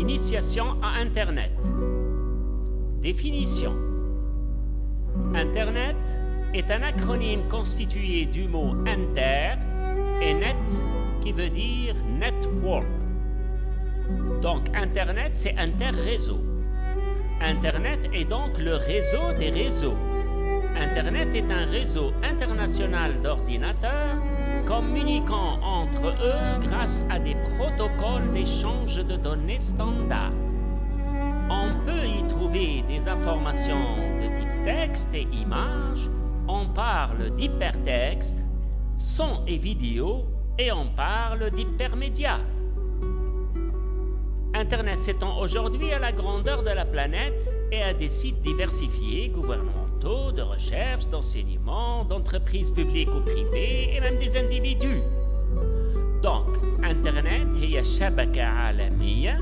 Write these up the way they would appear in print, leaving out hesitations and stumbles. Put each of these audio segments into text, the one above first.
Initiation à Internet. Définition. Internet est un acronyme constitué du mot inter et net qui veut dire network. Donc Internet, c'est interréseau. Internet est donc le réseau des réseaux. Internet est un réseau international d'ordinateurs communiquant entre eux grâce à des protocoles d'échange de données standards. On peut y trouver des informations de type texte et images, on parle d'hypertexte, son et vidéo, et on parle d'hypermédia. Internet s'étend aujourd'hui à la grandeur de la planète et à des sites diversifiés, gouvernementaux, de recherche, d'enseignement, d'entreprises publiques ou privées et même des individus. Donc, Internet هي شبكة عالمية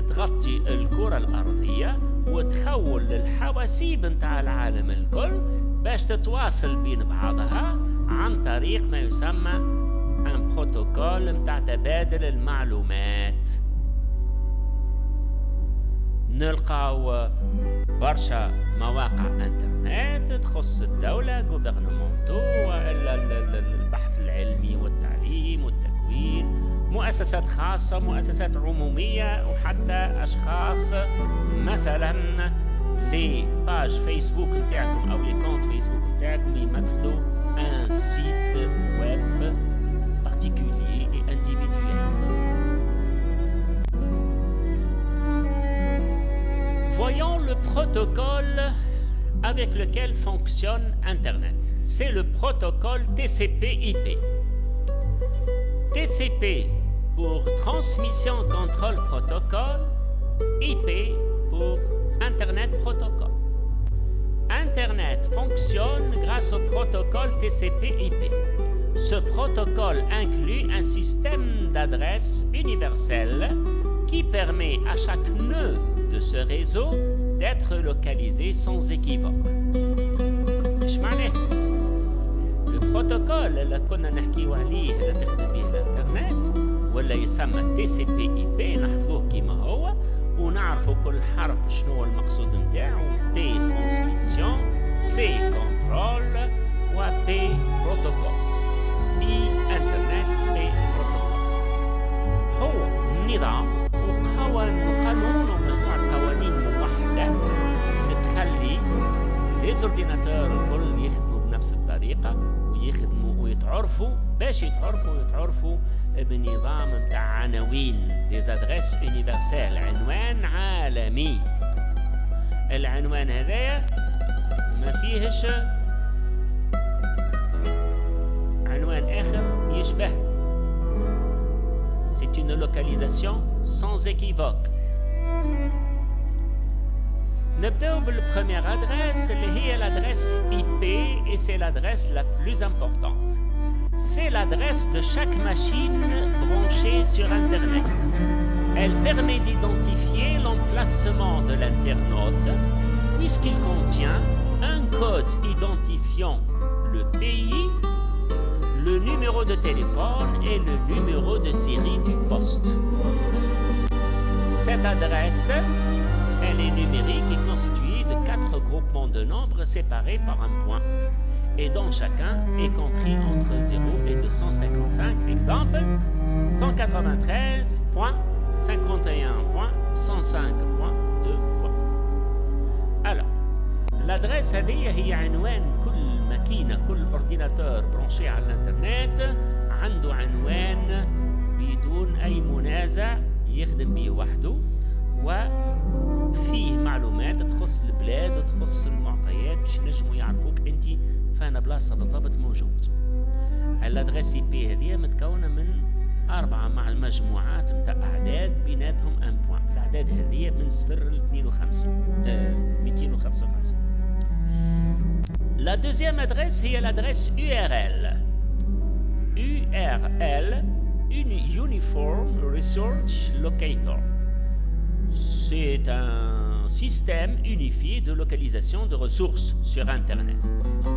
تغطي الكرة الأرضية وتخول الحواسيب نتاع العالم الكل باش تتواصل بين بعضها عن طريق ما يسمى un protocole نتاع تبادل المعلومات. نلقاو برشا مواقع انترنت تخص الدولة غوفرنمونتو والا البحث العلمي والتعليم والتكوين، مؤسسات خاصة، مؤسسات عمومية، وحتى أشخاص مثلا لي باج فيسبوك نتاعكم أو لي كونت فيسبوك نتاعكم يمثلوا un site web particulier et individuel. Voyons le protocole avec lequel fonctionne Internet. C'est le protocole TCP/IP. TCP pour Transmission Control Protocol, IP pour Internet Protocol. Internet fonctionne grâce au protocole TCP/IP. Ce protocole inclut un système d'adresses universel qui permet à chaque nœud de ce réseau d'être localisé sans équivoque. ايش معناه؟ البروتوكول اللي كنا نحكيو عليه اللي تخدم به الانترنت ولا يسمى TCP/IP نحفظوه كما هو ونعرفوا كل حرف شنو المقصود نتاعو. T transmission، C contrôle و P protocol. I internet P protocol. هو نظام وقانون ومجموعة قوانين موحدة تخلي les ordinateurs الكل يخدموا بنفس الطريقة ويخدموا ويتعرفوا باش يتعرفوا بنظام متاع عناوين des adresses universelles، عنوان عالمي. العنوان هذايا ما فيهش عنوان آخر يشبه. C'est une localisation sans équivoque. نبدأ بالpremière adresse اللي هي l'adresse IP et c'est l'adresse la plus importante. C'est l'adresse de chaque machine branchée sur Internet. Elle permet d'identifier l'emplacement de l'internaute puisqu'il contient un code identifiant le pays, le numéro de téléphone et le numéro de série du poste. Cette adresse, elle est numérique et constituée de 4 groupements de nombres séparés par un point et dont chacun est compris entre 0 et 255. Exemple, 193.51.105.2. Alors, l'adresse هذه هي عنوان كل ماكينة، كل اورديناتور برونشي على الانترنت عنده عنوان بدون أي منازع يخدم به وحده وفيه معلومات تخص البلاد وتخص المعطيات باش ينجموا يعرفوك انت فانا بلاصه بالضبط موجود. الادريس اي بي هذه متكونه من 4 مع المجموعات نتاع اعداد بيناتهم ان بوان. الاعداد هذه من 0 ل 255. La deuxième adresse هي l'adresse URL. URL, Uniform Research Locator. C'est un système unifié de localisation de ressources sur Internet.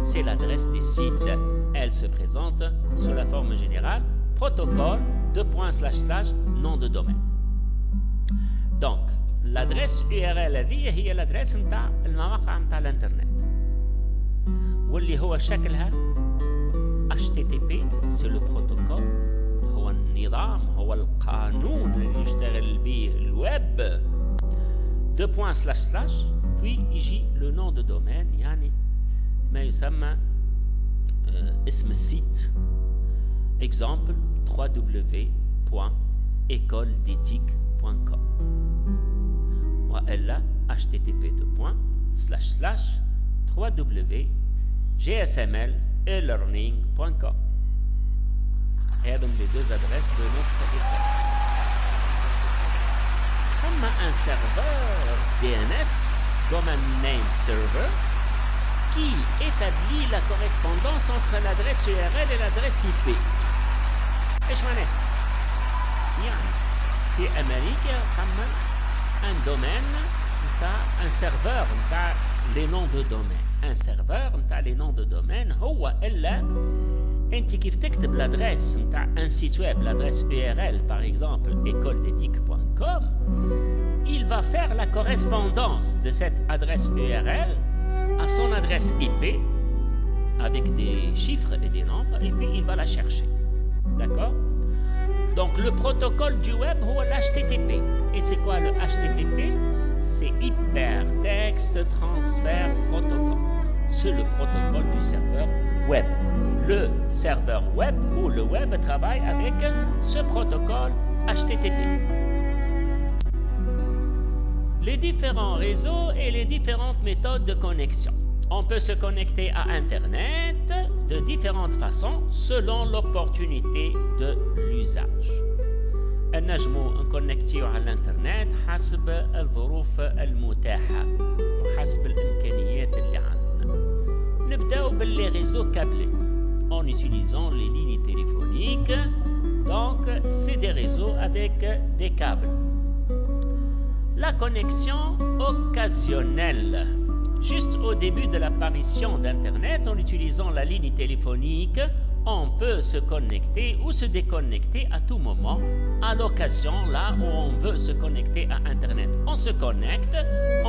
C'est l'adresse des sites. Elle se présente sous la forme générale protocole // nom de domaine. Donc, l'adresse URL هذه هي l'adresse نتاع المواقع نتاع الانترنت. واللي هو شكلها HTTP، c'est le protocole، هو النظام، هو القانون اللي يشتغل به الويب. 2.// puis يجي le nom de domaine، يعني ما يسمى اسم السيت. exemple www.écoledethique.com والا http://www.gsml-elearning.com. هذم les deux adresses de notre école. Comme un serveur DNS, Domain Name Server, qui établit la correspondance entre l'adresse URL et l'adresse IP. ايش معناه؟ يعني في امريكا ثم un domaine نتاع un serveur نتاع les noms de domaine. un serveur نتاع les noms de domaine هو الا انت كيف تكتب l'adresse نتاع un site web, l'adresse URL par exemple écoledethique.com, il va faire la correspondance de cette adresse URL à son adresse IP avec des chiffres et des nombres, et puis il va la chercher. D'accord? Donc le protocole du web, c'est l'HTTP. Et c'est quoi le HTTP? C'est Hypertext Transfer Protocol. C'est le protocole du serveur web. Le serveur web ou le web travaille avec ce protocole HTTP. Les différents réseaux et les différentes méthodes de connexion. On peut se connecter à Internet de différentes façons selon l'opportunité de l'usage. نجمو نكونكتيو على الانترنت حسب الظروف المتاحة وحسب الإمكانيات اللي عندنا. نبداو باللي réseaux câblés en utilisant les lignes téléphoniques. Donc c'est des réseaux avec des câbles. La connexion occasionnelle. Juste au début de l'apparition d'Internet, en utilisant la ligne téléphonique, on peut se connecter ou se déconnecter à tout moment, à l'occasion, là où on veut se connecter à Internet. On se connecte,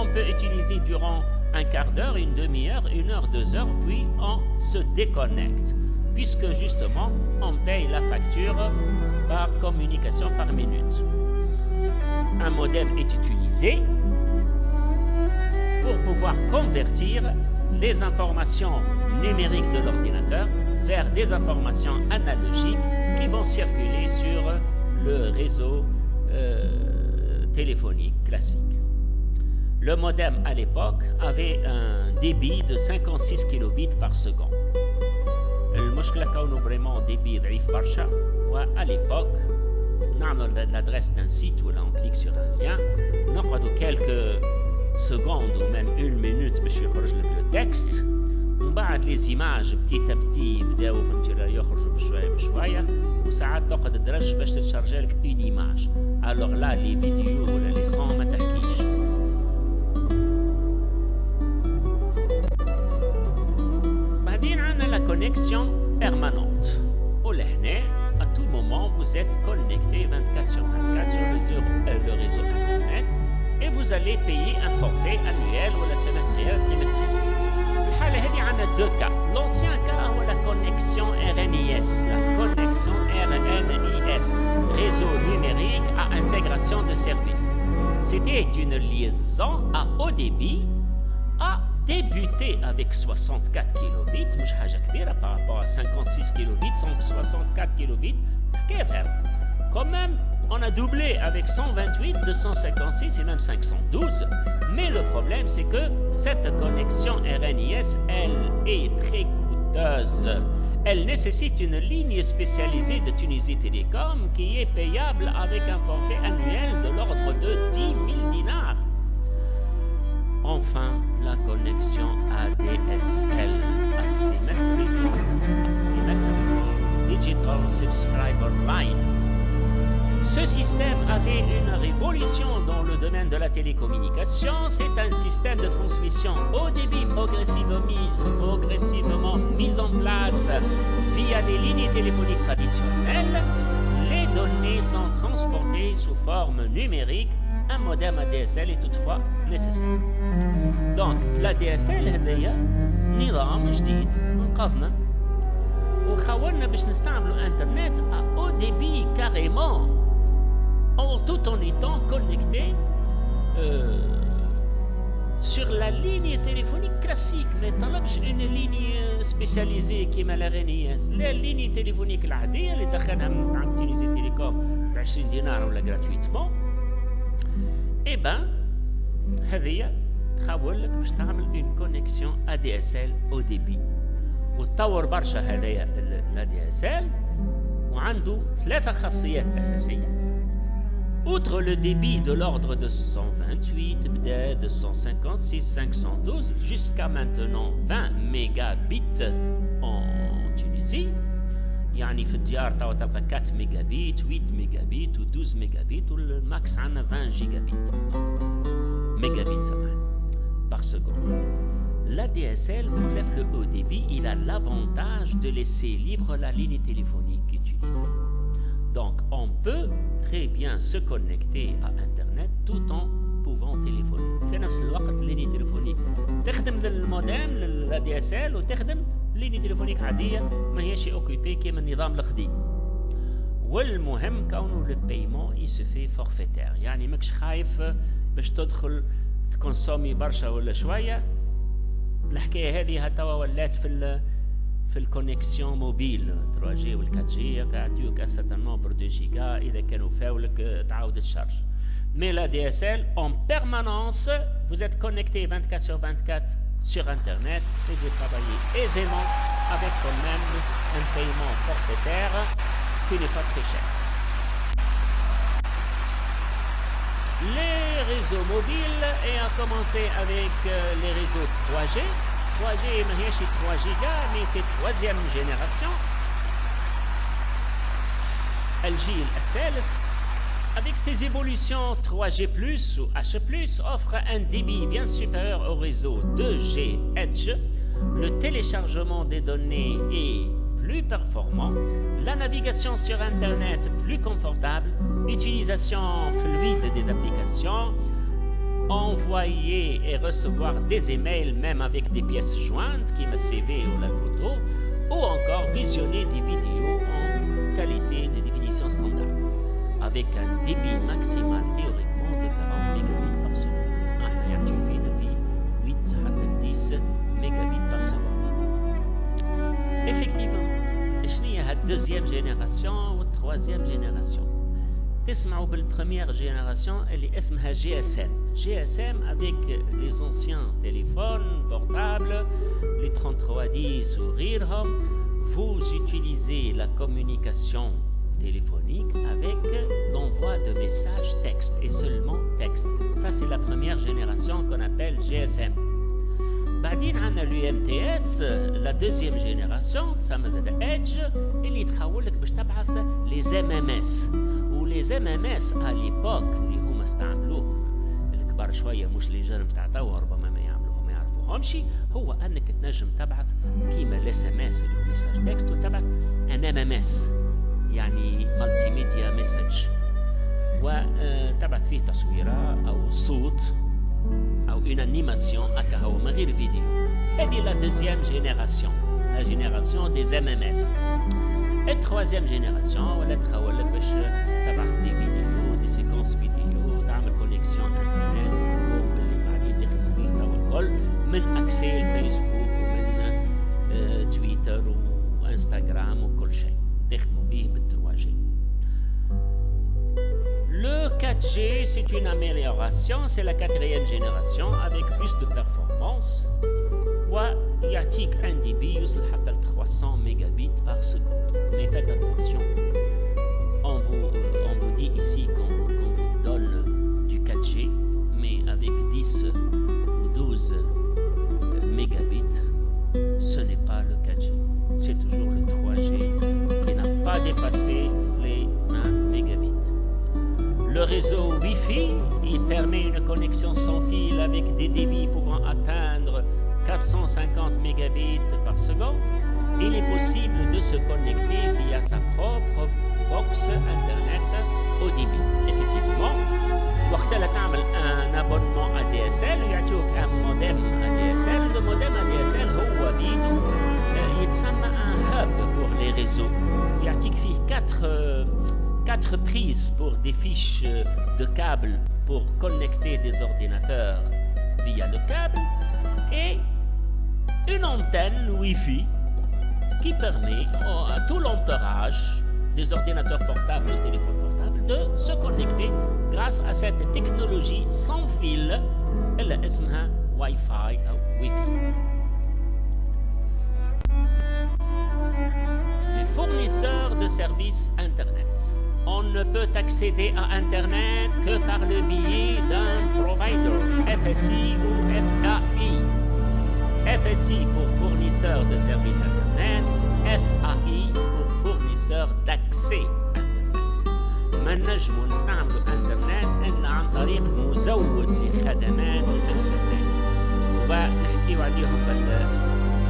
on peut utiliser durant un quart d'heure, une demi-heure, 1 heure, 2 heures, puis on se déconnecte, puisque justement, on paye la facture par communication par minute. Un modem est utilisé pour pouvoir convertir les informations numériques de l'ordinateur vers des informations analogiques qui vont circuler sur le réseau téléphonique classique. Le modem à l'époque avait un débit de 56 kilobits par seconde. المشكلة كونه vraiment débit ضعيف برشا. وà l'époque نعمل l'adresse d'un site ou là on clique sur un lien, نقعدوا quelques secondes ou même 1 minute باش يخرج لك le texte. ومن بعد لي زيماج بتيت بتي يبداو فهمتي يخرجوا بشويه بشويه، وساعات تقعد تدرج باش تتشارجي لك اون ايماج. الوغ لا لي فيديو ولا لي صون ما تحكيش. بعدين عندنا لا كونيكسيون بيرمانونت، ولهنا à tout moment vous êtes connecté 24/24 sur le réseau internet et vous allez payer un forfait annuel ou semestriel trimestriel. هذه عندنا deux cas. L'ancien cas هو la connexion RNIS, la connexion RNIS, réseau numérique à intégration de services. C'était une liaison à haut débit à débuter avec 64 kilobits, مش حاجة كبيرة par rapport à 56 kilobits, 64 kilobits, quand même. On a doublé avec 128, 256 et même 512. Mais le problème, c'est que cette connexion RNIS, elle est très coûteuse. Elle nécessite une ligne spécialisée de Tunisie Télécom qui est payable avec un forfait annuel de l'ordre de 10 000 dinars. Enfin, la connexion ADSL, Asymmetrical Digital Subscriber Line. Ce système avait une révolution dans le domaine de la télécommunication. C'est un système de transmission haut débit progressivement mis en place via des lignes téléphoniques traditionnelles. Les données sont transportées sous forme numérique un modem ADSL est toutefois nécessaire. Donc, la DSL هذايا نظام جديد انقذنا وخولنا باش نستعملوا انترنت à haut débit carrément, tout en étant connecté sur la ligne téléphonique classique. ما طلبش une ligne spécialisée كيما الأغانيات، لا ligne téléphonique العادية اللي دخلها من عند تونسي تيليكوم ب 20 دينار ولا gratuitement. Eh ben هذه تخول لك باش تعمل une connexion ADSL au débit. وتطور برشا هذايا ال ADSL وعنده 3 خاصيات أساسية. Outre le débit de l'ordre de 128, 256, 512, jusqu'à maintenant 20 mégabits en Tunisie. يعني في الديار توا تلقى 4 ميجابيت 8 ميجابيت و 12 ميجابيت والماكس عندنا 20 جيجابيت ميجابيت سامحني par seconde. L'ADSL, le haut débit, il a l'avantage de laisser libre la ligne téléphonique utilisée. Donc, on peut très bien se connecter à Internet tout en pouvant téléphoner. في نفس الوقت الليني تليفونيك تخدم للمودام للدي اس ال وتخدم ليني تليفونيك عاديه ما هيش اوكيبي كيما النظام القديم. والمهم كونه البايمون يسفي فورفيتير، يعني ماكش خايف باش تدخل تكونسومي برشا ولا شويه. الحكايه هذه توا ولات في الكونيكسيون موبيل 3 جي وال 4 جي يعطيوك ان سيرتان نومبر دو جيجا اذا كانوا فاولك تعاود تشارج. Mais la DSL, en permanence, vous êtes connecté 24 sur 24 sur Internet et vous travaillez aisément avec quand même un paiement forfaitaire qui n'est pas très cher. Les réseaux mobiles, et à commencer avec les réseaux 3G. 3G, 3 giga, mais c'est 3e génération. الجيل الثالث, avec ses évolutions 3G+, ou H+, offre un débit bien supérieur au réseau 2G Edge. Le téléchargement des données est plus performant, la navigation sur Internet plus confortable, utilisation fluide des applications, envoyer et recevoir des emails même avec des pièces jointes, comme CV ou la photo, ou encore visionner des vidéos en qualité de définition standard, avec un débit maximal théoriquement de 40 mégabits par seconde. Tu fais une vie 8 à 10 mégabits par seconde. Effectivement, il y a la 2e génération ou la 3e génération. تسمعوا بالpremière génération اللي اسمها GSM. GSM avec les anciens téléphones portables, les 3310 ou غيرهم, vous utilisez la communication téléphonique avec l'envoi de messages texte et seulement texte. Ça c'est la première génération qu'on appelle GSM. بعدين عندنا l'UMTS, la 2e génération تسمى زاد Edge اللي تخولك باش تبعث les MMS. les MMS à l'époque اللي هما استعملوهم الكبار شويه مش اللي جرم تاع توا ربما ما يعملوهم ما يعرفوهمش, هو انك تنجم تبعث كيما الاس ام اس اللي هو ميساج تكست وتبعث ان ام ام اس يعني مالتي ميديا ميساج, وتبعث فيه تصويره او صوت او اون انيماسيون هكا هو من غير فيديو. هذه لا 2e génération, la génération des MMS. Et 3e génération, ولا تخولك باش تبعث دي فيديو دي سيكونس فيديو تعمل كونيكسيون انترنت وتقوم باللي قاعدين تخدموا بيه توا الكل من اكسي الفيسبوك ومن تويتر وانستغرام وكل شيء تخدموا بيه بال 3G. Le 4G, c'est une amélioration, c'est la 4e génération avec plus de performance. ويعطيك un débit يوصل حتى 300 mégabits par seconde. Mais faites attention, on vous dit ici qu'on vous donne du 4G, mais avec 10 ou 12 mégabits, ce n'est pas le 4G. C'est toujours le 3G qui n'a pas dépassé les 20 mégabits. Le réseau Wi-Fi, il permet une connexion sans fil avec des débits pouvant atteindre 450 mégabits par seconde. Il est possible de se connecter via sa propre box internet au débit. Effectivement, وقت لا تعمل 4 prises pour des fiches de câbles pour connecter des ordinateurs via le câble et une antenne Wi-Fi qui permet à tout l'entourage des ordinateurs portables et téléphones portables de se connecter grâce à cette technologie sans fil اللي اسمها Wi-Fi ou Wi-Fi. Les fournisseurs de services Internet. On ne peut accéder à Internet que par le biais d'un provider, FSI ou FAI. FSI pour fournisseur de services Internet, FAI pour fournisseur d'accès Internet. ما نجموا نستعملوا انترنت الا عن طريق مزود لخدمات الانترنت ونحكيو عليهم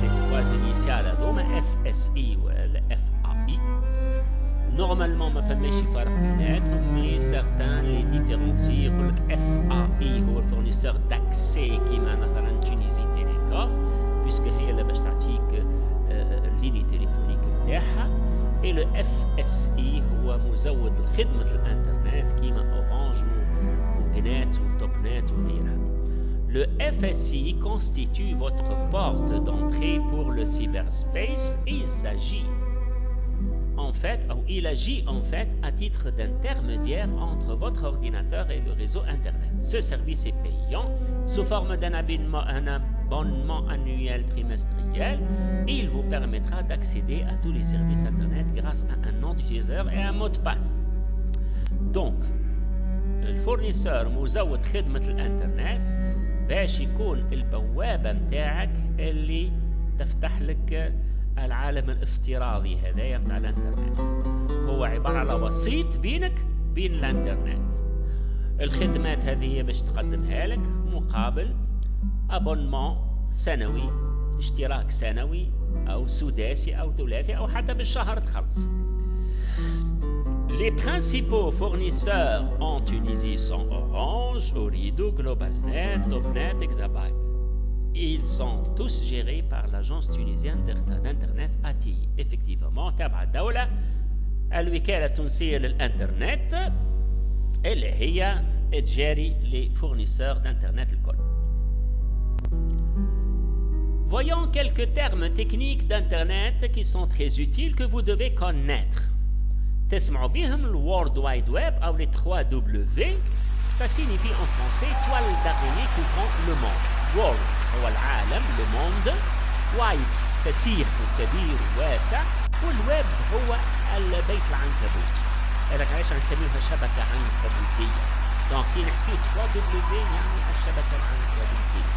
بالتوات انيسيال هذوما اف اس اي ولا اف اي. نورمالمون ما فماش فرق بيناتهم مي سيغتان لي ديفيرونسي يقول لك اف اي هو الفورنيسور داكسي كيما مثلا تونيزي تيليكوم بيسك هي اللي باش تعطيك الليني تليفونيك نتاعها. Et le FSI هو مزود لخدمة الانترنت كيما اورانج وجنات وتوبنت وغيرها. Le FSI constitue votre porte d'entrée pour le cyberspace. Il agit en fait à titre d'intermédiaire entre votre ordinateur et le réseau Internet. Ce service est payant sous forme d'un abonnement annuel trimestriel et il vous permettra d'accéder à tous les services Internet grâce à un nom d'utilisateur et un mot de passe. Donc, le fournisseur مزود خدمة الانترنت باش يكون البوابة متاعك اللي تفتح لك العالم الافتراضي هذايا متاع الانترنت. هو عبارة على وسيط بينك بين الانترنت. الخدمات هذه باش تقدمها لك مقابل ابونمون سنوي، اشتراك سنوي او سداسي او ثلاثي او حتى بالشهر تخلص. Les principaux fournisseurs en Tunisie sont Orange, Ooredoo, Globalnet, Topnet, Exabyte. Ils sont tous gérés par l'agence tunisienne d'internet ATI. Effectivement, تابعة الدولة الوكالة التونسية للإنترنت اللي هي تجاري les fournisseurs d'internet الكل. Voyons quelques termes techniques d'internet qui sont très utiles que vous devez connaître. تسمعوا بهم le World Wide Web ou les 3W. Ça signifie en français toile d'araignée couvrant le monde. World هو العالم le monde. Wide فسيح وكبير وواسع. والويب هو البيت العنكبوت. هذاك علاش نسميوها شبكة عنكبوتية. Donc كي نحكيو 3W يعني الشبكة العنكبوتية.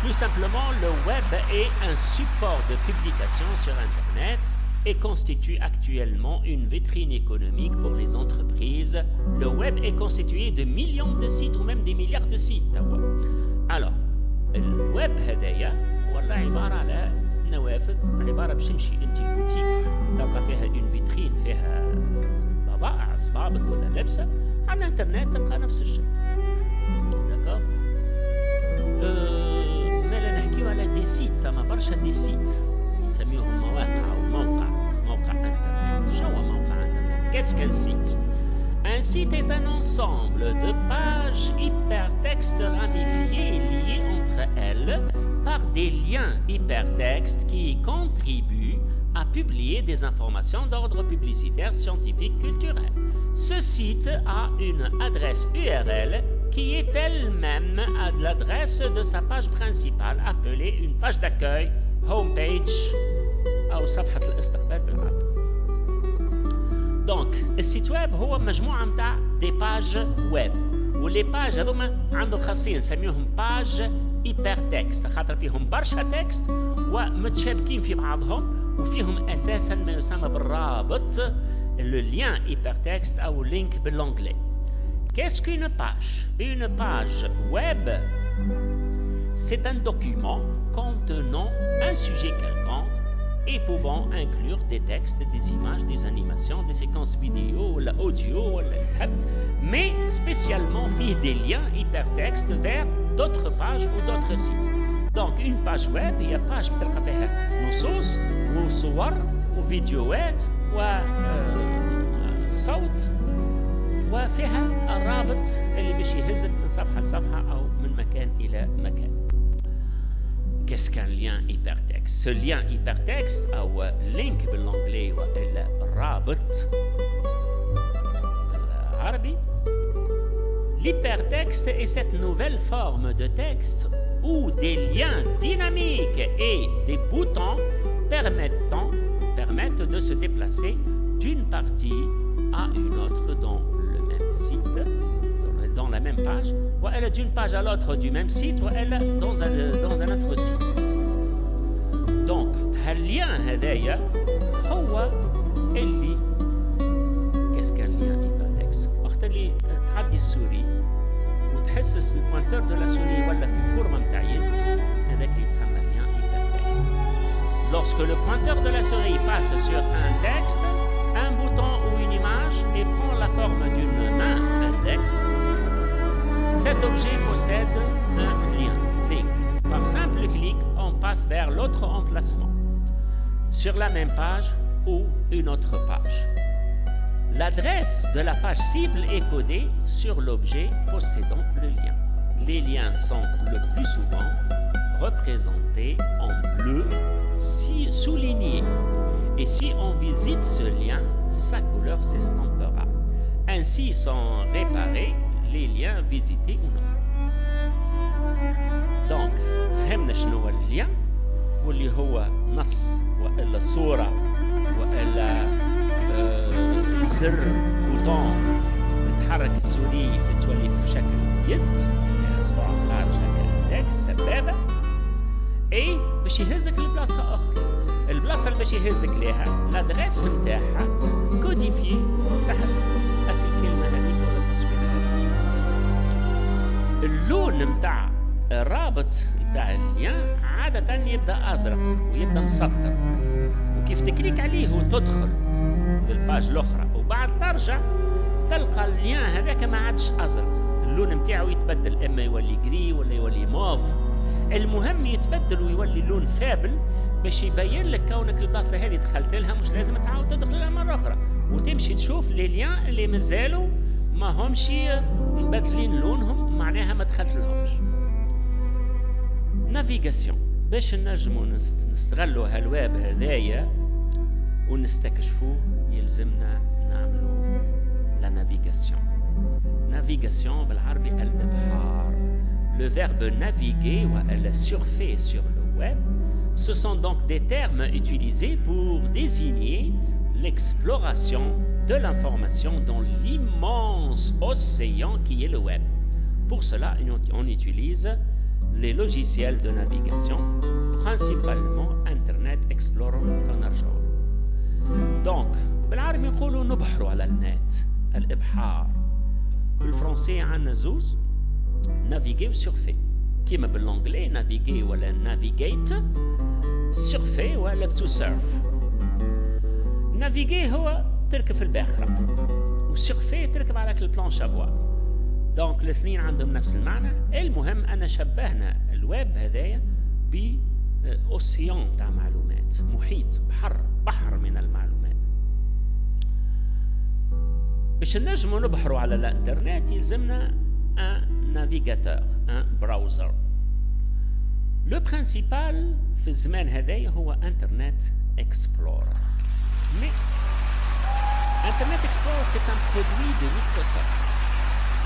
Plus simplement, le web est un support de publication sur Internet et constitue actuellement une vitrine économique pour les entreprises. Le web est constitué de millions de sites ou même des milliards de sites. Alors, le web هدايا والله عبارة على نوافذ، عبارة باش تمشي انت البوتيك تلقى فيها اون فيترين فيها بضائع صبابط ولا لبسة، على الانترنت تلقى نفس الشيء. داكور؟ على دي سيت، ثم برشا دي سيت نسميوهم مواقع او موقع انترنت. شنو هو موقع انترنت؟ Qu'est-ce qu'un site? Un site est un ensemble de pages hypertextes ramifiées et liées entre elles par des liens hypertextes qui contribuent à publier des informations d'ordre publicitaire, scientifique, culturel. Ce site a une adresse URL qui est elle-même à l'adresse de sa page principale appelée une page d'accueil, homepage أو صفحة الاستقبال بالعربي. Donc, السيت ويب هو مجموعة متاع دي باج ويب، واللي باج هذوما عندهم خاصية نسميوهم باج هيبر تكست، خاطر فيهم برشا تكست ومتشابكين في بعضهم وفيهم أساسا ما يسمى بالرابط، le lien hypertexte ou link بالانجلي. Qu'est-ce qu'une page? Une page web, c'est un document contenant un sujet quelconque et pouvant inclure des textes, des images, des animations, des séquences vidéo, audio, mais spécialement fait des liens hypertextes vers d'autres pages ou d'autres sites. Donc une page web, il y a page بتلقى فيها نصوص وصور وفيديوهات وصوت وفيها الرابط اللي باش يهزك من صفحة لصفحة أو من مكان إلى مكان. Qu'est-ce qu'un lien hypertexte? Ce lien hypertexte أو link بالانجلي وإلا رابط بالعربي. L'hypertexte est cette nouvelle forme de texte où des liens dynamiques et des boutons permettent de se déplacer d'une partie à une autre dans le même site, dans la même page, ou elle d'une page à l'autre du même site, ou elle dans un autre site. Donc, le lien هذايا هو اللي qu'est-ce qu'un lien hypertexte؟ وقت اللي تعدي السوري وتحسس البوينتور دو لا سوري ولا في فورمه نتاع يد هذاك يتسمى lien hypertexte. Lorsque le pointeur de la souris passe sur un texte, un bouton ou une image et prend la forme d'une main index, cet objet possède un lien, link. Par simple clic, on passe vers l'autre emplacement, sur la même page ou une autre page. L'adresse de la page cible est codée sur l'objet possédant le lien. Les liens sont le plus souvent représentés en bleu souligné. Et si on visite ce lien, sa couleur s'estampera. Ainsi sont réparés les liens visités ou non. Donc, فهمنا شنو هو اللين واللي هو نص وإلا صورة وإلا زر بوتون تحرك السوري تولي في شكل يد اصبع خارج هكا اندكس سبابة اي باش يهزك لبلاصة أخرى. البلاصة اللي باش يهزك ليها لادريس نتاعها كوديفي تحت هاك الكلمة هذيك ولا التصوير هذيك. اللون نتاع الرابط نتاع اللين عادة يبدأ أزرق ويبدأ مسطر، وكيف تكليك عليه وتدخل للباج الأخرى وبعد ترجع تلقى اللين هذاك ما عادش أزرق، اللون نتاعو يتبدل، إما يولي جري ولا يولي موف، المهم يتبدل ويولي لون فابل باش يبين لك كونك البلاصة هذه دخلت لها مش لازم تعاود تدخل لها مرة أخرى، وتمشي تشوف لي لين اللي مازالوا ما همش مبدلين لونهم معناها ما دخلت لهمش. نافيغاسيون باش نجموا نستغلوا هالواب هذايا ونستكشفوه يلزمنا نعملوا لا نافيغاسيون. نافيغاسيون بالعربي الإبحار. Le verbe naviguer ou surfer sur le web, ce sont donc des termes utilisés pour désigner l'exploration de l'information dans l'immense océan qui est le web. Pour cela, on utilise les logiciels de navigation, principalement Internet Explorer كنرجعوا. Donc, بالعربي نقولوا نبحروا على النت، الإبحار. بالفرنسي عندنا زوز، naviguer ou surfer. كيما بالانجلي naviguer ولا navigate، surfer ولا to surf. naviguer هو تركب في الباخرة، وsurfer تركب على البلانش افوار. دونك الاثنين عندهم نفس المعنى. المهم أن شبهنا الويب هذايا بأوسيان تاع معلومات، محيط، بحر من المعلومات. باش نجموا نبحروا على الانترنت يلزمنا un navigateur, un browser. Le principal في الزمان هذايا هو Internet Explorer. Mais Internet Explorer c'est un produit de Microsoft.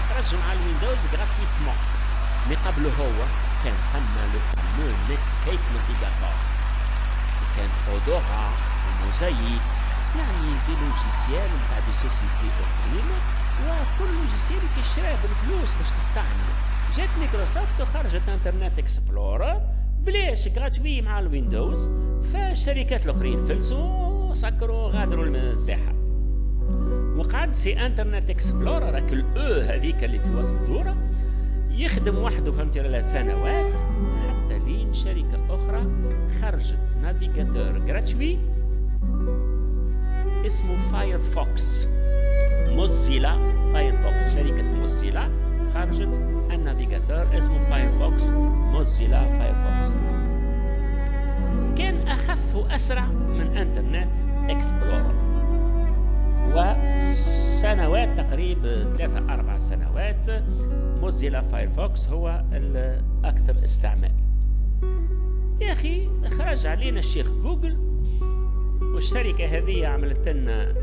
خرج مع الويندوز gratuitement. mais قبله هو كان سمى le fameux Netscape Navigator. وكان Odora وموزايك، يعني دي لوجيسيال نتاع دي سوسيتي أخرين، وكل لوجيسيال تشراه بالفلوس باش تستعمله. جات مايكروسوفت وخرجت انترنت اكسبلورر بلاش غراتوي مع الويندوز، فالشركات الاخرين فلسوا وسكروا غادروا الساحه. وقعد سي انترنت اكسبلورر راك الاو هذيك اللي في وسط الدوره يخدم وحده فهمتي على سنوات، حتى لين شركه اخرى خرجت نافيغاتور غراتوي اسمه فايرفوكس. موزيلا فايرفوكس، شركة موزيلا خرجت النافيغاتور اسمه فايرفوكس، موزيلا فايرفوكس. كان أخف وأسرع من انترنت اكسبلورر، وسا سنوات تقريبا 3-4 سنوات موزيلا فايرفوكس هو الأكثر استعمال. يا أخي خرج علينا الشيخ جوجل، والشركة هذه عملت لنا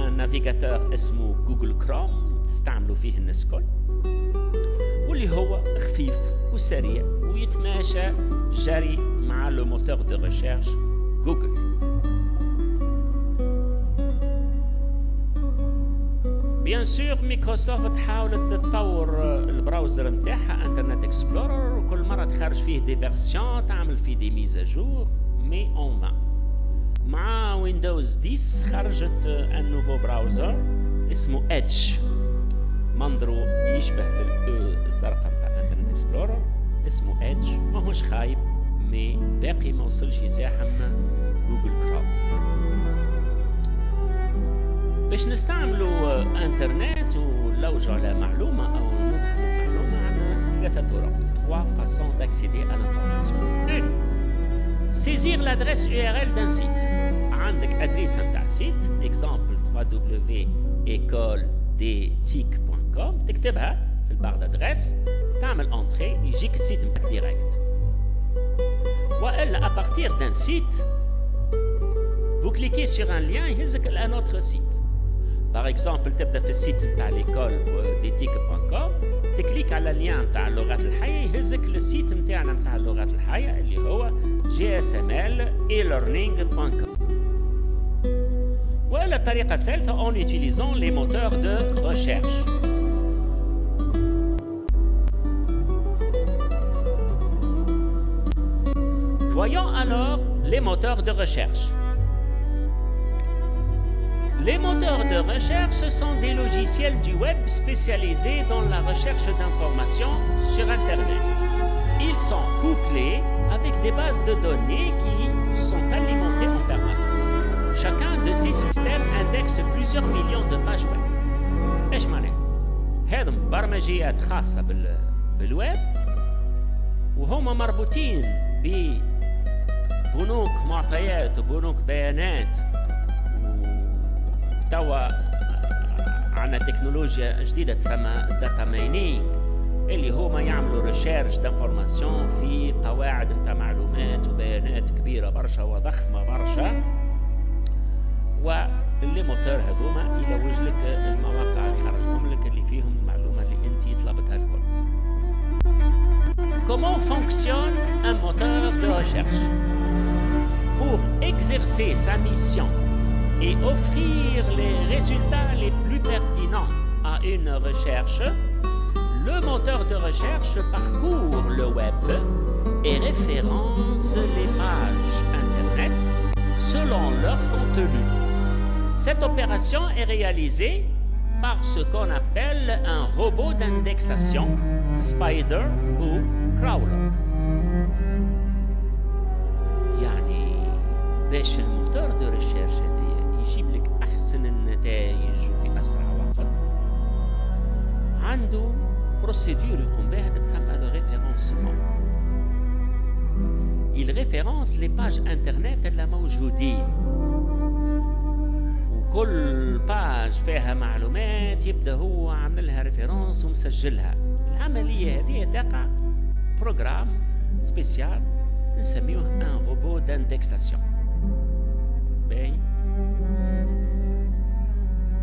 نافيغاتور اسمه جوجل كروم تستعملوا فيه الناس الكل، واللي هو خفيف وسريع ويتماشى جري مع لو موتور دو ريشيرش جوجل. بيان سور مايكروسوفت حاولت تطور البراوزر نتاعها انترنت اكسبلورر، وكل مره تخرج فيه دي فيرسيون تعمل فيه دي ميزاجور مي اون فان. مع ويندوز 10 خرجت ان نوفو براوزر اسمه ايدج، منظره يشبه الزرقاء نتاع انترنت اكسبلورر، اسمه ايدج، ماهوش خايب مي باقي ما وصلش يزاحم جوجل كروم. باش نستعملوا انترنت ونلوجوا على معلومه او ندخلوا معلومه، عندنا 3 طرق، 3 façons d'accéder à l'information. 1. saisir l'adresse URL d'un site. عندك ادريس نتاع سيت، اكزامبل www.écoledethique.com، تكتبها في البار d'adresse، تعمل انتري يجيك السيت نتاعك ديريكت. والا à partir d'un site vous cliquez sur un lien يهزك à un autre site. Par exemple, تبدا في السيت نتاع l'écoledethique.com، تكليك على اللين نتاع اللغات الحية يهزك للسيت نتاعنا نتاع اللغات الحية اللي هو gsml-elearning.com. ولا الطريقة الثالثة en utilisant les moteurs de recherche. Voyons alors les moteurs de recherche. Les moteurs de recherche sont des logiciels du web spécialisés dans la recherche d'informations sur Internet. Ils sont couplés avec des bases de données qui sont alimentées en permanence. Chacun de ces systèmes indexe plusieurs millions de pages web. ايش معناه؟ هذم برمجيات خاصة بالويب، وهم مربوطين ببنوك معطيات وبنوك بيانات. توا عنا تكنولوجيا جديدة تسمى داتا ماينينج، اللي هما يعملوا ريشيرش دانفورماسيون في قواعد نتاع معلومات وبيانات كبيرة برشا وضخمة برشا، واللي موتور هذوما يلوج لك المواقع اللي خرجهم لك اللي فيهم المعلومة اللي انت طلبتها الكل. Comment fonctionne un moteur de recherche? Pour exercer sa mission et offrir les résultats les plus pertinents à une recherche, le moteur de recherche parcourt le web et référence les pages Internet selon leur contenu. Cette opération est réalisée par ce qu'on appelle un robot d'indexation, spider ou crawler. يعني باش الموتور دو ريشيرش يجيب لك أحسن النتائج وفي أسرع وقت، عنده بروسيدور يقوم بها تتسمى le référencement. Il référence les pages internet اللي موجودين، وكل باج فيها معلومات يبدأ هو عاملها ريفيرونس ومسجلها. العملية هذه تقع بروجرام سبيسيال نسميوه un robot d'indexation. باهي،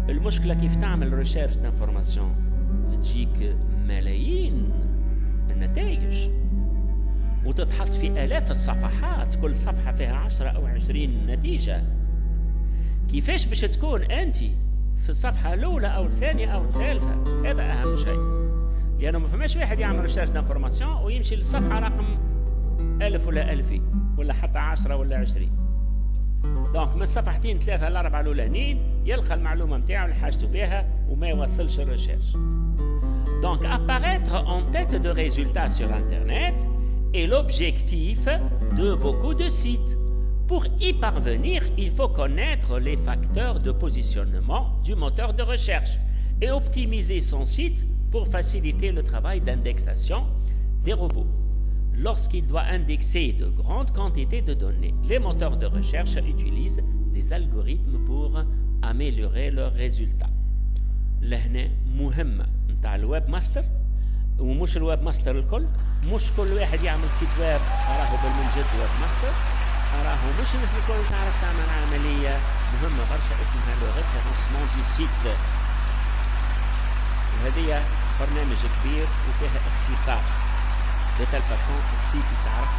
المشكلة كيف تعمل ريشيرش دانفورماسيون تجيك ملايين النتائج وتتحط في آلاف الصفحات، كل صفحة فيها 10 أو 20 نتيجة. كيفاش باش تكون أنت في الصفحة الأولى أو الثانية أو الثالثة؟ هذا أهم شيء، لأنه ما فماش واحد يعمل ريشيرش دانفورماسيون ويمشي للصفحة رقم 1000 ولا 2000 ولا حتى 10 ولا 20. دونك من الصفحتين 3 ل 4 الأولانيين يلقى المعلومة متاعه اللي حاجته بها وما يوصلش الريشيرش. Donc apparaître en tête de résultats sur Internet est l'objectif de beaucoup de sites. Pour y parvenir, il faut connaître les facteurs de positionnement du moteur de recherche et optimiser son site pour faciliter le travail d'indexation des robots. Lorsqu'il doit indexer de grandes quantités de données, les moteurs de recherche utilisent des algorithmes pour améliorer leurs résultats. لهنا مهمة نتاع الويب ماستر، ومش الويب ماستر الكل، مش كل واحد يعمل سيت ويب راهو بالمنجد ويب ماستر، راهو مش الناس الكل تعرف تعمل عملية مهمة برشا اسمها لو ريفيرونسمون دو سيت، وهذه برنامج كبير وفيها اختصاص بتال فاسون السيت يتعرف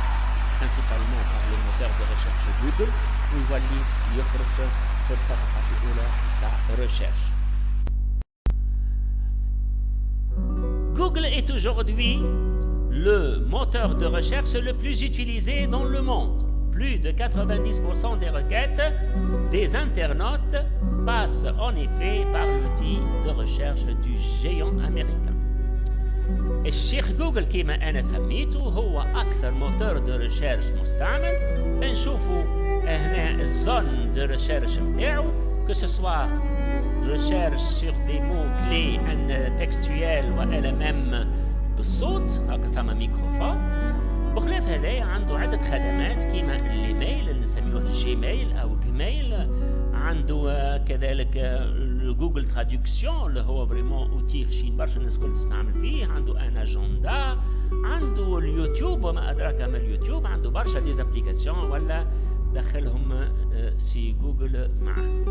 برينسيبالمون باغ لو موتور دو ريشيرش جوجل ويولي يخرج في الصفحة الأولى تاع ريشيرش. Google est aujourd'hui le moteur de recherche le plus utilisé dans le monde. Plus de 90% des requêtes des internautes passent en effet par l'outil de recherche du géant américain. الشيخ جوجل كما أنا سميته هو أكثر موتور دو ريشيرش مستعمل. نشوفوا هنا الزون دو ريشيرش نتاعو que ce soit recherche sur des mots-clés textuels ولا même بالصوت، هاكا ثم ميكروفون. بخلاف هذايا عنده عدة خدمات كيما الايميل اللي نسميوه جيميل أو جميل، عنده كذلك جوجل تراديكسيون اللي هو فريمون اوتي خشين برشا الناس الكل تستعمل فيه، عنده ان اجندا، عنده اليوتيوب وما أدراك ما اليوتيوب، عنده برشا ديزابليكاسيون ولا دخلهم سي جوجل معه.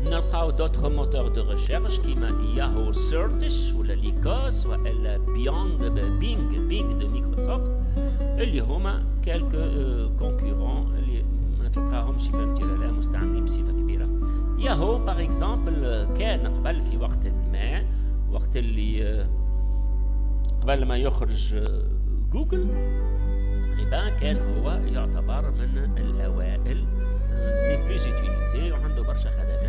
نلقاو دوتر موتور دو ريشيرش كيما ياهو سيرش ولا ليكوس ولا بينغ دو مايكروسوفت، اللي هما كالكو كونكورون اللي ما تلقاهمش فهمتي ولا لا مستعملين بصفه كبيره. ياهو باغ اكزومبل كان قبل في وقت ما، وقت اللي قبل ما يخرج جوجل، كان هو يعتبر من الاوائل لي بلوز يوتيليزي وعنده برشا خدمات